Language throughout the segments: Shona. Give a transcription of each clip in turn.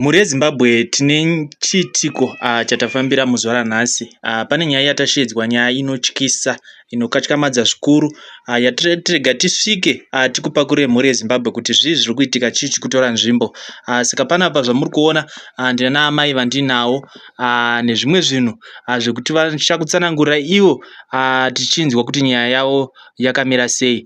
Mhuri yeZimbabwe tine chiitiko chatafambira muzuva ranhasi. Pane nyaya yatashedzwa, nyaya inotyisa inokatyamadza zvikuru yatirega tisvike tikupakurire mhuri yeZimbabwe kuti zvii zviri kuitika, chii chiri kutora nzvimbo. Saka panapa zvamuri kuona ndina amai vandinawo nezvimwe zvinhu zvekuti vachakutsanangurira ivo tichinzwa kuti nyaya yavo yakamira sei.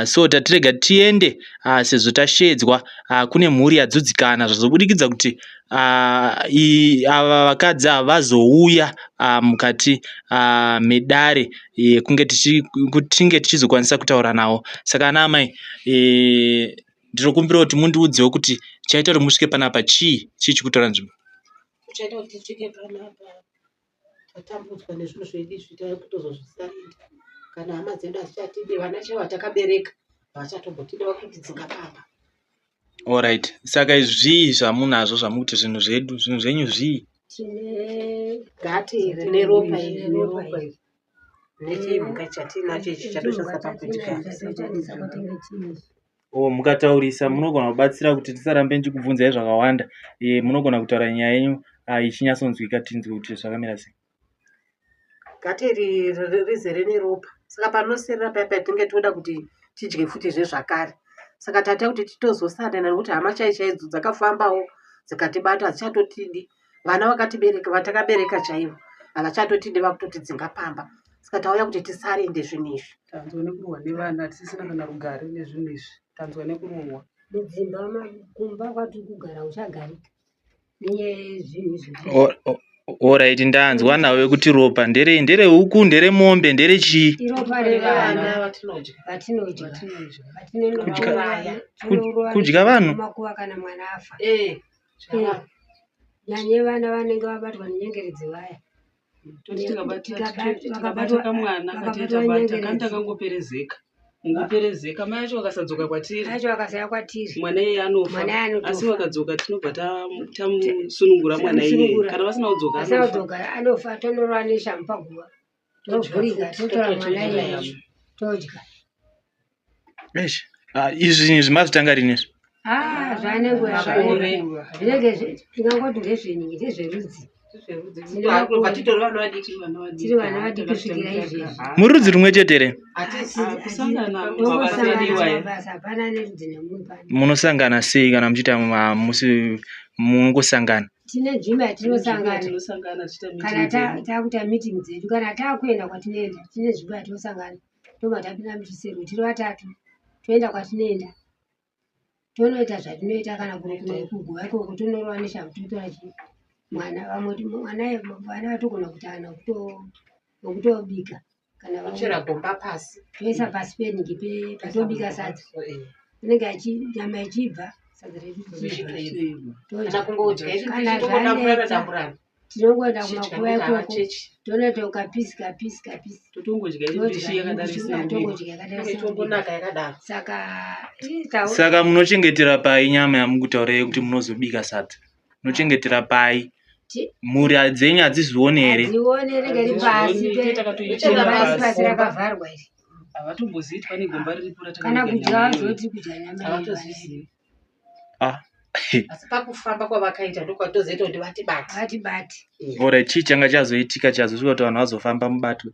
So tatirega tiende sezvo tashedzwa. Kune mhuri yadzodzikana zvazobudikidza kuti ava vakadzi havazouya mukati medare kunge tinge tichizokwanisa kutaura navo. Saka ana amai, ndinokumbira kuti mundiudzewo kuti chaita kuti musvike panapa chii chiri kutora nzvimbo. Chaita kuti tisvike panapa tatambudzwa nezvinhu zvedu zvitari kutozozvisarinda. Kana hama dzedu hadzichatidi, vana chaivo vatakabereka havachatobhotidiwa kuti dzingapamba. Alright, saka zvii zvamunazvo zvamukuti zvinhu zvedu, zvinhu zvenyu zvii? Tine gati rine ropa iri nechimhuka chatinacho ichi chatoshandisa pakudya. Mukataurisa munogona kubatsira kuti tisarambe ndichikubvunzai zvakawanda. Munogona kutaura nyaya yenyu ichinyatsonzwika tinzwe kuti zvakamira sei. Gati iri rizere neropa, saka panoserera paya patinenge toda kuti tidye futi zvezvakare. Saka tata kuti titozosarana nekuti hama chaidzo dzakafambawo dzikatibata hadzichatotidi. Vana vakatibereka, vatakabereka chaivo havachatotidi vakutoti dzingapamba. Saka tauya kuti tisarinde zvinhu izvi. Tanzwa nekurohwa nevana tisina kana rugare nezvinhu izvi. Tanzwa nekurohwa. Mudzimba kumba kwatiri kugara uchagarika nenyaya yezvinhu izvi. Alright, ndanzwa nawe kuti ropa ndere huku, ndere mombe, ndere chii? Iropa revana vatinodya. Kudya vanhu? Makuva kana mwana afa. Nyanye vana vanenge vabatwa nenyengeredzi vaya. Tikabatwa kamwana katitabata kandi takangoperezeka. Ungoperezeka mai acho akasadzoka kwatiri. Acho akasaya kwatiri. Mwana iye anofa. Asi wakadzoka tinobva tamusunungura mwana iye. Kana vasina kudzoka anofa, tonorwa neshamu paguva. Tovhurika totora mwana iye todya. Izvi zvimazvitanga rinezvi? Zvanengo yakareba. Zvinenge tingangoti ndezvenyi, ndezverudzi. Tiri vana vadiki kusvikira izvezvi. Muri rudzi rumwe chete here? Hapana nerudzi nemumwe pano. Munosangana sei kana muchiita munongosangana? Tine nzvimbo yatinosangana kana takuita meeting dzedu, kana takuenda kwatinoenda tine nzvimbo yatinosangana. Ndobva tapinda muchisero tiri vatatu toenda kwatinoenda tonoita zvatinoita. Kana kuguva ikoko tonorwa neshamu totora mwana vana vatogona kutana nokutobika. Kana Kuchera gomba pasi. toisa pasi penhingi patobika sadza. Inenge nyama ichibva sadza redu Kana kungodya tinongoenda kumakuva ikoko tonoita kapisi kapisi kapisi. totongodya ndishi tombonaka yakadaro. Saka munochengetera pai nyama yamukutaura kuti munozobika sadza? Munochengetera pai? Mhuri dzenyu hadzizvioni here? Hadzione, rinenge ripasi pasi rakavharwa iri. Havatombozii pane gomba riripo Kana kudya vazoti kudya nyama havatozvizivi. Asi pakufamba kwavakaita ndokwatozoita kuti vatibate. Alright, chii changa chazoitika chazosvika kuti vanhu vazofamba mubatwe?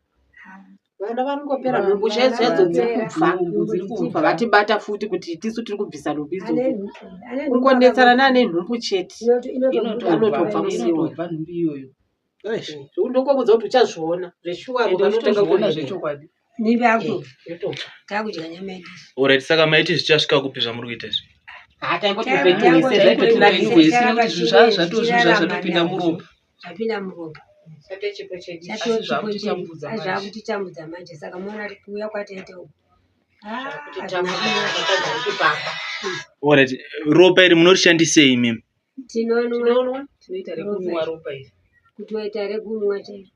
vana vanongopera nhumbu chaidzo dziri kubva vatibata futi kuti tisu tiri kubvisa nhumbu idzodzo. Kungonetsana nane nhumbu chete anotobva musiwo. Nhumbu iyoyo Ndongomudza kuti uchazviona zveshuwa ukatotanga zvechokwadi. Ni vako takudya nyama yedu. Alright, saka maiti zvichasvika kupi zvamuri kuita izvi? Zvatopinda muropa. Zvapinda muropa. Zvakutitambudza manje, saka muona kuuya kwataita uku. Alright, ropa iri munorishandisei imimi? Tinonwa. Tinoita rekunwa ropa iri. Kutoita rekunwa chairo.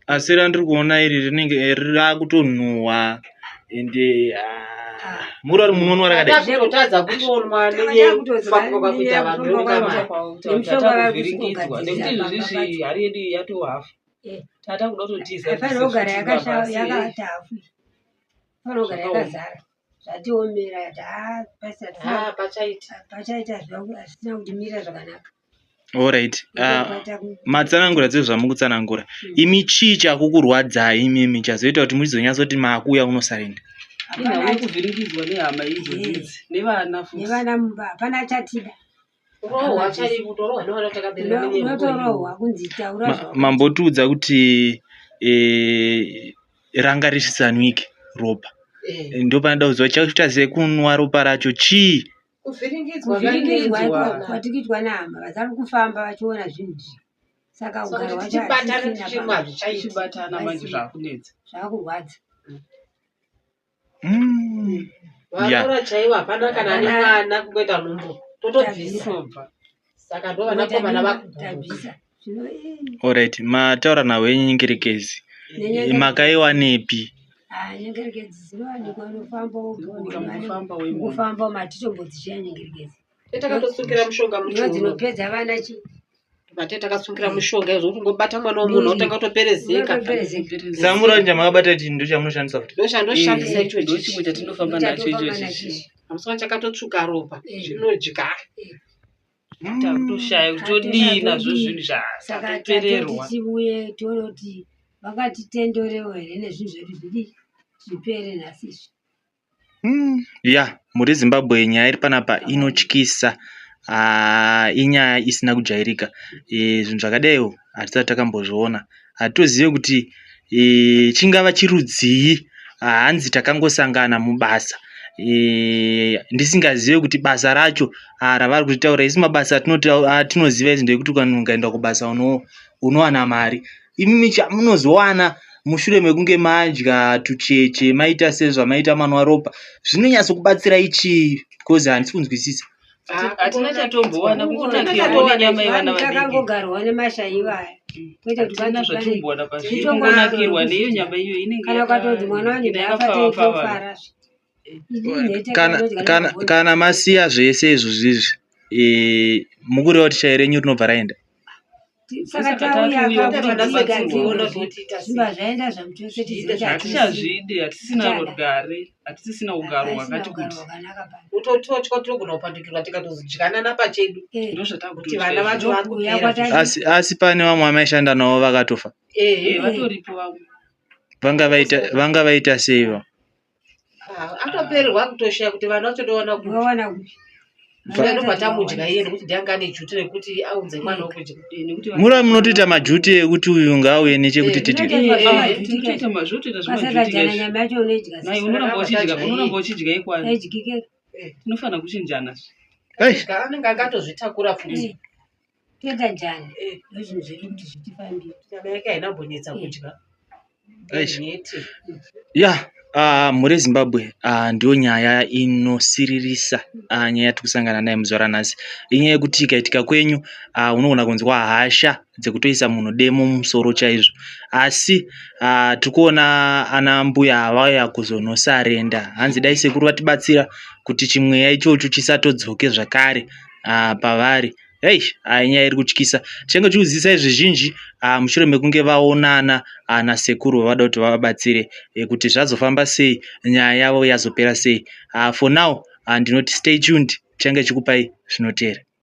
Asi randiri kuona iri rinenge rakutonhuhwa ende muri munonwa rakadai. Zvekutadza kutonwa neyekufamba kwakuita vanhu Tatakuvhirikidzwa nekuti izvizvi hari yedu yatohafu. Tata kuda kutotiza. Hapana kugara yakati hafu. Hapana kugara yakazara. Zvatiomera pachaita zvawo asina kutimira zvakanaka. Alright. Matsanangura dzezvamukutsanangura. Imi chii chakukurwadzai imimi chazoita kuti muzonyazoti makuya unosarenda? Hapana kuvhiringidzwa nehama idzodzi nevana futi. Nevana mumba hapana chatida. Rohwa chari kutorohwa nevana takapinda nenyewe. Unotorohwa kunzi taura zvako. Mambotiudza kuti rangarishisanwike ropa. Ndo panoda kuzwa chakuita sekunwa ropa racho chii? Kuvhiringidzwa kwatikitwa nehama vazari kufamba vachiona zvinhu. Saka ugaro wacho chibatana manje zvakunetsa. Zvakurwadza. Varora chaiwa hapana kana nemwana kungoita nhumbu totobvisa. Saka ndo vanakomana vakubvisa. Alright, mataura nawo enyengerekezi. Makaiwanepi? Nyengerekezi dzinowanikwa unofamba matitombodzi chiya nyengerekezi. Takatosungirira mushonga muchiuno. Dzinopedza vana chi. Mate takasungira mushonga izvo kungobata mwana womunhu otanga kutoperezeka. Samuranja makabata chinhu ndo chamunoshandisa futi. Ndo chandoshandisa ichochi. Chimwe chatinofamba nacho ichochi. Amusana chakatotsvuka ropa. Zvinodya. Takutoshaya kutodii nazvo zvinhu zvakapererwa. Tichiuye tonoti vakatitendorewo here nezvinhu zvedu zvidi zvipere nhasi. Ya, muri Zimbabwe nyaya iri panapa inotyisa. Inyaya isina kujairika. Zvinhu zvakadaiwo hatisati takambozviona. Hatozive kuti chingava chirudzii. Hanzi takangosangana mubasa. Ndisingazive kuti basa racho ravari kutaura isi mabasa atinoziva izvi ndekuti ukaenda kubasa unowana mari. Imimi chamunozowana mushure mekunge madya tucheche maita sezvamaita manwa ropa zvinonyatsokubatsira ichi because handisi kunzwisisa. Hatina chatombowana kunakirwa nenyama yevana vadiki. Takangogarwa nemashaiva. Kwete kuti hatina zvatombowana pasi. Kunakirwa neiyo nyama iyo inenge kana ukatonzi mwana wangu afara. Kana masiya zvese izvo zvizvi mukureva kuti shai renyu rinobva raenda. Saka tauya zvimba zvaenda zvamutose hatichazvidi hatisina rugare hatisisina ugaro hwakati kuti utototya tinogona kupandukirwa tikatozodyanana pachedu kuti vana vacho vakupera. Asi pane vamwe vamaishanda navo vakatofa. Vatoripo vamwe. Vanga vaita seiva. Atopererwa kutoshaya kuti vana vachodowana kuti vatamudya iye nekuti ndanga ane juti rekuti aunze mwana wokudya. Muri munotoita majuti ekuti uyu ngauye nechekuti tidye. Tinotoita majuti unoramba uchidya ikwani. Tinofana kuchinjana. Anenge akatozvitakura futi. Toita njani? Zvinhu zvedu kuti zvitifambire. Nyama yake haina kumbonetsa kudya. Ya. Muri Zimbabwe ndio nyaya inosiririsa nyaya yatikusangana naye muzuva ranhasi. Inyaya yekuti ikaitika kwenyu unogona kunzwa hasha dzekutoisa munhu demo mumusoro chaizvo. Asi tikuona ana mbuya vauya kuzonosarenda. Hanzi dai sekuru vatibatsira kuti chimweya ichocho chisatodzoke zvakare pavari. Nyaya iri kutyisa. Tichange tichiudzisa izvizhinji mushure mekunge vaonana nasekuru vavada kuti vavabatsire kuti zvazofamba sei, nyaya yavo yazopera sei. For now ndinoti stay tuned, tichange tichikupai zvinoteera.